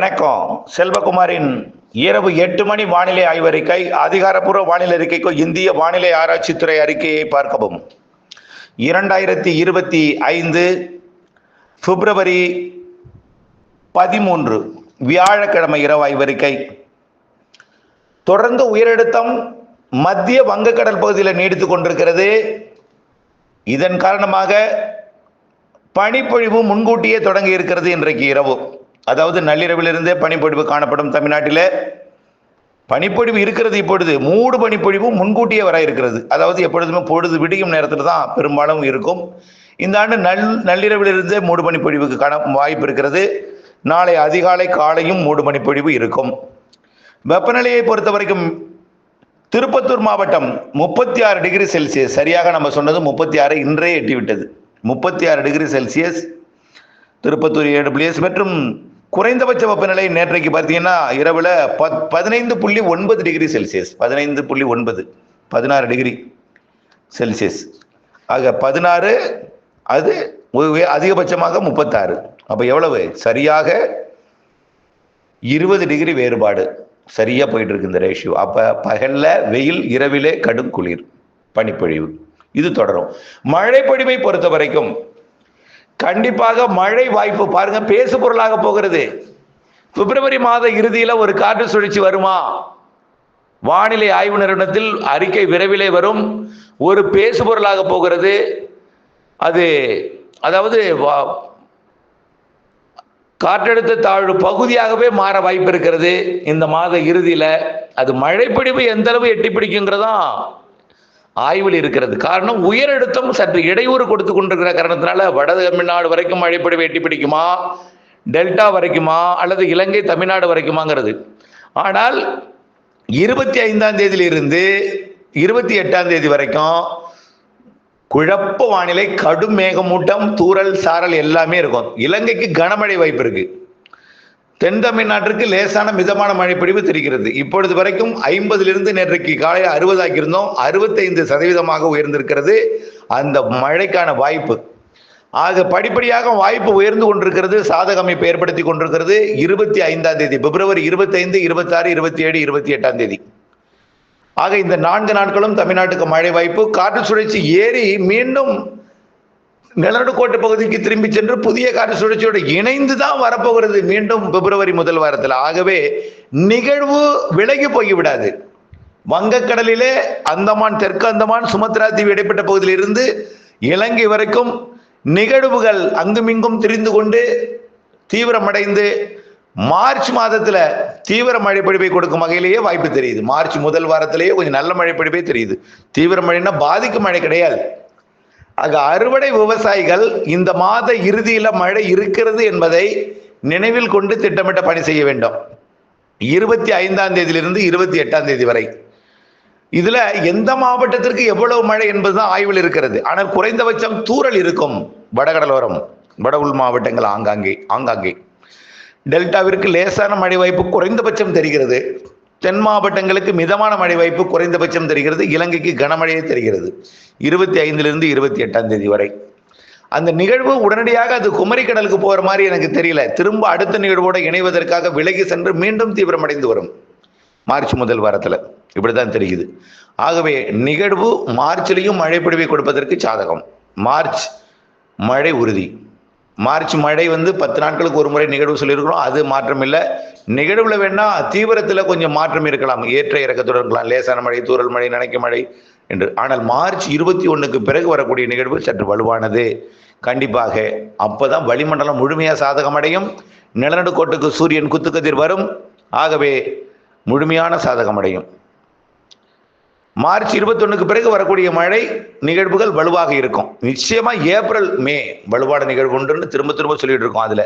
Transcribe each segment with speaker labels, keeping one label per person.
Speaker 1: வணக்கம். செல்வகுமாரின் இரவு 8 மணி வானிலை ஆய்வறிக்கை. அதிகாரப்பூர்வ வானிலை அறிக்கைக்கு இந்திய வானிலை ஆராய்ச்சித்துறை அறிக்கையை பார்க்கவும். 2025 பிப்ரவரி 13 வியாழக்கிழமை இரவு ஆய்வறிக்கை. தொடர்ந்து உயரழுத்தம் மத்திய வங்கக்கடல் பகுதியில் நீடித்துக் கொண்டிருக்கிறது. இதன் காரணமாக பனிப்பொழிவு முன்கூட்டியே தொடங்கி இருக்கிறது. இன்றைக்கு இரவு, அதாவது நள்ளிரவிலிருந்தே பனிப்பொழிவு காணப்படும். தமிழ்நாட்டில் பனிப்பொழிவு இருக்கிறது. இப்பொழுது மூடு பனிப்பொழிவு முன்கூட்டியே வர இருக்கிறது. அதாவது எப்பொழுதுமே பொழுது விடியும் நேரத்தில் தான் பெரும்பாலும் இருக்கும். இந்த ஆண்டு நள்ளிரவிலிருந்தே மூடு பனிப்பொழிவுக்கு வாய்ப்பு இருக்கிறது. நாளை அதிகாலை காலையும் மூடு பனிப்பொழிவு இருக்கும். வெப்பநிலையை பொறுத்த வரைக்கும் திருப்பத்தூர் மாவட்டம் 36 டிகிரி செல்சியஸ், சரியாக நம்ம சொன்னது 36, இன்றைய எட்டிவிட்டது. 36 டிகிரி செல்சியஸ் திருப்பத்தூர் AWS. மற்றும் குறைந்தபட்ச வெப்பநிலை நேற்றைக்கு பார்த்தீங்கன்னா இரவில் 15.9 டிகிரி செல்சியஸ், 15.9, 16 டிகிரி செல்சியஸ். ஆக 16, அது அதிகபட்சமாக 36. அப்போ எவ்வளவு? சரியாக 20 டிகிரி வேறுபாடு. சரியா போயிட்டு இருக்கு இந்த ரேஷியோ. அப்போ பகல்ல வெயில், இரவிலே கடும் குளிர், பனிப்பொழிவு இது தொடரும். மழை பொழிவை பொறுத்த வரைக்கும் கண்டிப்பாக மழை வாய்ப்பு பாருங்க பேசு பொருளாக போகிறது. பிப்ரவரி மாத இறுதியில் ஒரு காற்று சுழற்சி வருமா? வானிலை ஆய்வு நிறுவனத்தில் அறிக்கை விரைவிலே வரும். ஒரு பேசு பொருளாக போகிறது. அது அதாவது காற்றழுத்த தாழ்வு பகுதியாகவே மாற வாய்ப்பு இருக்கிறது இந்த மாத இறுதியில். அது மழைப்பொழிவு எந்த அளவு எட்டி பிடிக்குங்கிறதான் ஆய்வில் இருக்கிறது. காரணம், உயரழுத்தம் சற்று இடையூறு கொடுத்து கொண்டிருக்கிற காரணத்தினால வட தமிழ்நாடு வரைக்கும் மழைப்பொழிவு எட்டி பிடிக்குமா, டெல்டா வரைக்குமா, அல்லது இலங்கை தமிழ்நாடு வரைக்குமாங்கிறது. ஆனால் 25ஆம் தேதியிலிருந்து 28ஆம் தேதி வரைக்கும் குழப்ப வானிலை, கடும் மேகமூட்டம், தூறல், சாரல் எல்லாமே இருக்கும். இலங்கைக்கு கனமழை வாய்ப்பு இருக்கு. தென் தமிழ்நாட்டிற்கு லேசான மிதமான மழைப்பொழிவு தெரிகிறது. இப்பொழுது வரைக்கும் 50லிருந்து நேற்றைக்கு காலையில் 60 ஆக்கியிருந்தோம், 65% உயர்ந்திருக்கிறது அந்த மழைக்கான வாய்ப்பு. ஆக படிப்படியாக வாய்ப்பு உயர்ந்து கொண்டிருக்கிறது, சாதக அமைப்பு ஏற்படுத்தி கொண்டிருக்கிறது. 25ஆம் தேதி பிப்ரவரி 25, 26, 27, 28ஆம் தேதி ஆக இந்த 4 நாட்களும் தமிழ்நாட்டுக்கு மழை வாய்ப்பு. காற்று சுழற்சி ஏறி மீண்டும் நிலநடுக்கோட்டு பகுதிக்கு திரும்பி சென்று புதிய காற்று சுழற்சியோடு இணைந்து தான் வரப்போகிறது மீண்டும் பிப்ரவரி முதல் வாரத்தில். ஆகவே நிகழ்வு விலகி போய்விடாது. வங்கக்கடலிலே அந்தமான், தெற்கு அந்தமான், சுமத்ரா தீவு இடைப்பட்ட பகுதியில் இருந்து இலங்கை வரைக்கும் நிகழ்வுகள் அங்குமிங்கும் திரிந்து கொண்டு தீவிரமடைந்து மார்ச் மாதத்துல தீவிர மழைப்பொழிவை கொடுக்கும் வகையிலேயே வாய்ப்பு தெரியுது. மார்ச் முதல் வாரத்திலேயே கொஞ்சம் நல்ல மழைப்பொழிவே தெரியுது. தீவிர மழைன்னா பாதிக்கும் மழை கிடையாது. ஆக அறுவடை விவசாயிகள் இந்த மாத இறுதியில மழை இருக்கிறது என்பதை நினைவில் கொண்டு திட்டமிட்ட பணி செய்ய வேண்டும். 25ஆம் தேதியிலிருந்து 28ஆம் தேதி வரை இதுல எந்த மாவட்டத்திற்கு எவ்வளவு மழை என்பதுதான் ஆய்வில் இருக்கிறது. ஆனால் குறைந்தபட்சம் தூறல் இருக்கும். வடகடலோரம், வட உள் மாவட்டங்கள் ஆங்காங்கே. டெல்டாவிற்கு லேசான மழை வாய்ப்பு குறைந்தபட்சம் தெரிகிறது. தென் மாவட்டங்களுக்கு மிதமான மழை வாய்ப்பு குறைந்தபட்சம் தெரிகிறது. இலங்கைக்கு கனமழையே தெரிகிறது 25லிருந்து 28ஆம் தேதி வரை. அந்த நிகழ்வு உடனடியாக அது குமரி கடலுக்கு போகிற மாதிரி எனக்கு தெரியல. திரும்ப அடுத்த நிகழ்வோடு இணைவதற்காக விலகி சென்று மீண்டும் தீவிரமடைந்து வரும் மார்ச் முதல் வாரத்தில். இப்படிதான் தெரியுது. ஆகவே நிகழ்வு மார்ச்லையும் மழை பொழிவை கொடுப்பதற்கு சாதகம். மார்ச் மழை உறுதி. மார்ச் மழை 10 நாட்களுக்கு ஒரு முறை நிகழ்வு சொல்லியிருக்கிறோம். அது மாற்றம் இல்லை. நிகழ்வுல வேணா தீவிரத்தில் கொஞ்சம் மாற்றம் இருக்கலாம், ஏற்ற இறக்கத்துடன் இருக்கலாம், லேசான மழை, தூறல் மழை, நனைக்க மழை என்று. ஆனால் மார்ச் 21க்கு பிறகு வரக்கூடிய நிகழ்வு சற்று வலுவானது கண்டிப்பாக. அப்போதான் வளிமண்டலம் முழுமையாக சாதகமடையும். நிலநடுக்கோட்டுக்கு சூரியன் குத்துக்கதிர் வரும். ஆகவே முழுமையான சாதகமடையும். மார்ச் 21க்கு பிறகு வரக்கூடிய மழை நிகழ்வுகள் வலுவாக இருக்கும். நிச்சயமா ஏப்ரல், மே வலுவான நிகழ்வு உண்டுன்னு திரும்ப திரும்ப சொல்லிட்டு இருக்கோம் அதுல.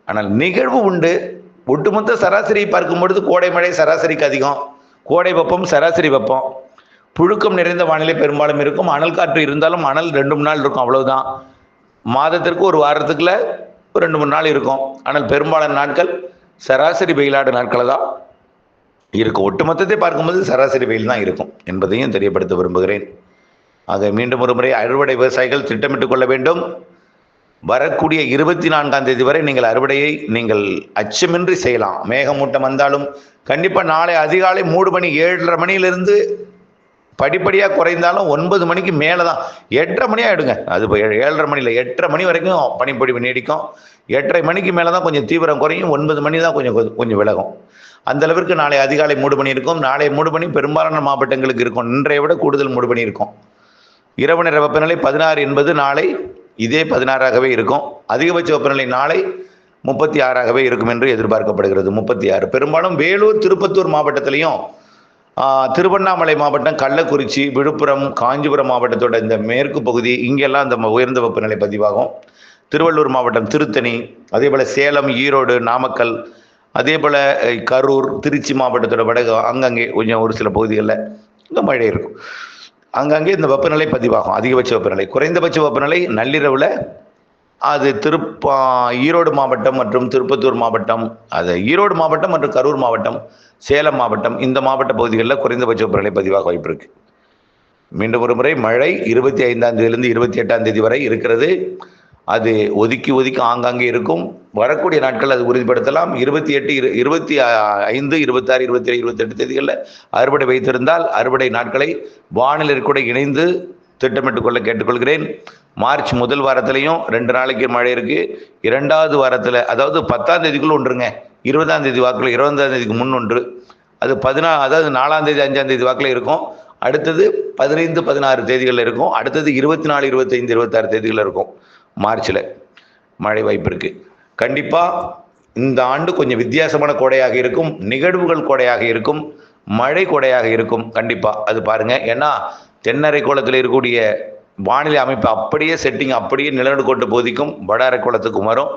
Speaker 1: ஆனால் நிகழ்வு உண்டு. ஒட்டுமொத்த சராசரி பார்க்கும் பொழுது கோடை மழை சராசரிக்கு அதிகம், கோடை வெப்பம் சராசரி வெப்பம், புழுக்கம் நிறைந்த வானிலை பெரும்பாலும் இருக்கும். அனல் காற்று இருந்தாலும் அனல் 2-3 நாள் இருக்கும், அவ்வளவுதான். மாதத்திற்கு ஒரு வாரத்துக்குள்ள 2-3 நாள் இருக்கும். ஆனால் பெரும்பாலான நாட்கள் சராசரி வெயிலாடு நாட்களை தான் இருக்கும். ஒட்டுமொத்தத்தை பார்க்கும்போது சராசரி வெயில் தான் இருக்கும் என்பதையும் தெரியப்படுத்த விரும்புகிறேன். ஆக மீண்டும் ஒரு முறை அறுவடை விவசாயிகள் திட்டமிட்டுக் கொள்ள வேண்டும். வரக்கூடிய 24ஆம் தேதி வரை நீங்கள் அறுவடையை நீங்கள் அச்சமின்றி செய்யலாம். மேகமூட்டம் வந்தாலும் கண்டிப்பாக நாளை அதிகாலை 3 மணி 7:30 மணியிலிருந்து படிப்படியாக குறைந்தாலும் 9 மணிக்கு மேலே தான், 8:30 மணி ஆகிடுங்க. அது 7:30 மணியில் 8:30 மணி வரைக்கும் பனிப்பொழிவு நீடிக்கும். 8:30 மணிக்கு மேலே தான் கொஞ்சம் தீவிரம் குறையும். 9 மணி தான் கொஞ்சம் விலகும். அந்த அளவிற்கு நாளை அதிகாலை 3 மணி இருக்கும். நாளை 3 மணி பெரும்பாலான மாவட்டங்களுக்கு இருக்கும். இன்றைய விட கூடுதல் 3 மணி இருக்கும். இரவு நேர வெப்பநிலை 16 என்பது நாளை இதே 16ஆகவே இருக்கும். அதிகபட்ச வெப்பநிலை நாளை 36ஆகவே இருக்கும் என்று எதிர்பார்க்கப்படுகிறது. 36. பெரும்பாலும் வேலூர், திருப்பத்தூர் மாவட்டத்திலையும், திருவண்ணாமலை மாவட்டம், கள்ளக்குறிச்சி, விழுப்புரம், காஞ்சிபுரம் மாவட்டத்தோட இந்த மேற்கு பகுதி இங்கெல்லாம் அந்த உயர்ந்த வெப்பநிலை பதிவாகும். திருவள்ளூர் மாவட்டம், திருத்தணி, அதே போல் சேலம், ஈரோடு, நாமக்கல், அதே போல் கரூர், திருச்சி மாவட்டத்தோட வடக்கு அங்கங்கே கொஞ்சம் ஒரு சில பகுதிகளில் இந்த மழை இருக்கும். அங்கங்கே இந்த வெப்பநிலை பதிவாகும். அதிகபட்ச வெப்பநிலை. குறைந்தபட்ச வெப்பநிலை நள்ளிரவில் அது ஈரோடு மாவட்டம் மற்றும் திருப்பத்தூர் மாவட்டம், அது ஈரோடு மாவட்டம் மற்றும் கரூர் மாவட்டம், சேலம் மாவட்டம், இந்த மாவட்ட பகுதிகளில் குறைந்தபட்ச வெப்பநிலை பதிவாக வாய்ப்பு இருக்கு. மீண்டும் ஒரு முறை மழை 25ஆம் தேதியிலிருந்து 28ஆம் தேதி வரை இருக்கிறது. அது ஒதுக்கி ஆங்காங்கே இருக்கும். வரக்கூடிய நாட்கள் அது உறுதிப்படுத்தலாம். 28, 25, 26, 27, 28 தேதிகளில் அறுவடை வைத்திருந்தால் அறுவடை நாட்களை வானிலை கூட இணைந்து திட்டமிட்டுக் கொள்ள கேட்டுக்கொள்கிறேன். மார்ச் முதல் வாரத்திலையும் 2 நாளைக்கு மழை இருக்கு. 2வது வாரத்தில், அதாவது 10ஆம் தேதிக்குள்ள ஒன்றுங்க, 20ஆம் தேதி வாக்கில், 20ஆம் தேதிக்கு முன் ஒன்று, அது 14, 4ஆம் தேதி 5ஆம் தேதி வாக்கில் இருக்கும். அடுத்தது 15, 16 தேதிகளில் இருக்கும். அடுத்தது 24, 25, 26 தேதிகளில் இருக்கும். மார்ச்சில் மழை வாய்ப்பு இருக்கு. கண்டிப்பாக இந்த ஆண்டு கொஞ்சம் வித்தியாசமான கோடையாக இருக்கும். நிகழ்வுகள் கோடையாக இருக்கும். மழை கோடையாக இருக்கும். கண்டிப்பாக அது பாருங்க. ஏன்னா தென்னரை கோலத்தில் இருக்கக்கூடிய வானிலை அமைப்பு அப்படியே செட்டிங் அப்படியே நிலநடுக்கோட்டு பகுதிக்கும் வட அரைக்கோளத்துக்கும் வரும்.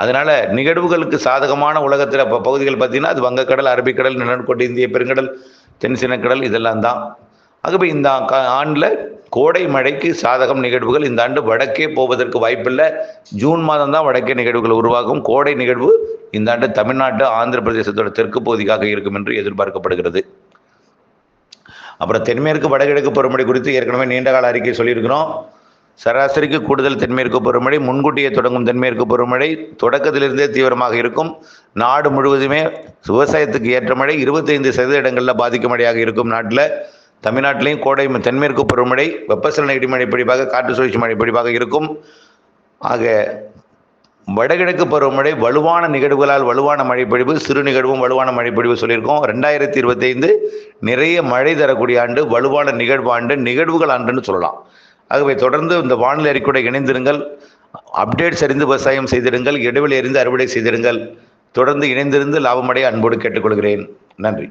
Speaker 1: அதனால நிகழ்வுகளுக்கு சாதகமான உலகத்தில் பகுதிகள் பார்த்தீங்கன்னா அது வங்கக்கடல், அரபிக்கடல், நிலநடுக்கோட்டு, இந்திய பெருங்கடல், தென்சீனக்கடல், இதெல்லாம் தான். ஆகவே இந்த ஆண்டில் கோடை மழைக்கு சாதகம் நிகழ்வுகள் இந்த ஆண்டு வடக்கே போவதற்கு வாய்ப்பில்லை. ஜூன் மாதம் தான் வடக்கே நிகழ்வுகள் உருவாகும். கோடை நிகழ்வு இந்த ஆண்டு தமிழ்நாட்டு, ஆந்திர பிரதேசத்தோட தெற்கு பகுதிக்காக இருக்கும் என்று எதிர்பார்க்கப்படுகிறது. அப்புறம் தென்மேற்கு வடகிழக்கு பருவமழை குறித்து ஏற்கனவே நீண்டகால அறிக்கை சொல்லியிருக்கிறோம். சராசரிக்கு கூடுதல் தென்மேற்கு பருவமழை, முன்கூட்டியே தொடங்கும் தென்மேற்கு பருவமழை தொடக்கத்திலிருந்தே தீவிரமாக இருக்கும். நாடு முழுவதுமே விவசாயத்துக்கு ஏற்ற மழை 25% இடங்களில் பாதிக்கும் மழையாக இருக்கும். நாட்டில் தமிழ்நாட்டிலையும் கோடை தென்மேற்கு பருவமழை வெப்பசலன இடிமழை பொழிவாக, காற்று சுழற்சி மழை பொழிவாக இருக்கும். ஆக வடகிழக்கு பருவமழை வலுவான நிகழ்வுகளால் வலுவான மழைப்பொழிவு, சிறு நிகழ்வும் வலுவான மழைப்பொழிவு சொல்லியிருக்கோம். 2025 நிறைய மழை தரக்கூடிய ஆண்டு, வலுவான நிகழ்வு ஆண்டு, நிகழ்வுகள் ஆண்டுன்னு சொல்லலாம். ஆகவே தொடர்ந்து இந்த வானிலை அறிக்கையோட இணைந்திருங்கள். அப்டேட்ஸ் அறிந்து விவசாயம் செய்திருங்கள். இடைவெளி அறிந்து அறுவடை செய்திருங்கள். தொடர்ந்து இணைந்திருந்து லாபமடைய அன்போடு கேட்டுக்கொள்கிறேன். நன்றி.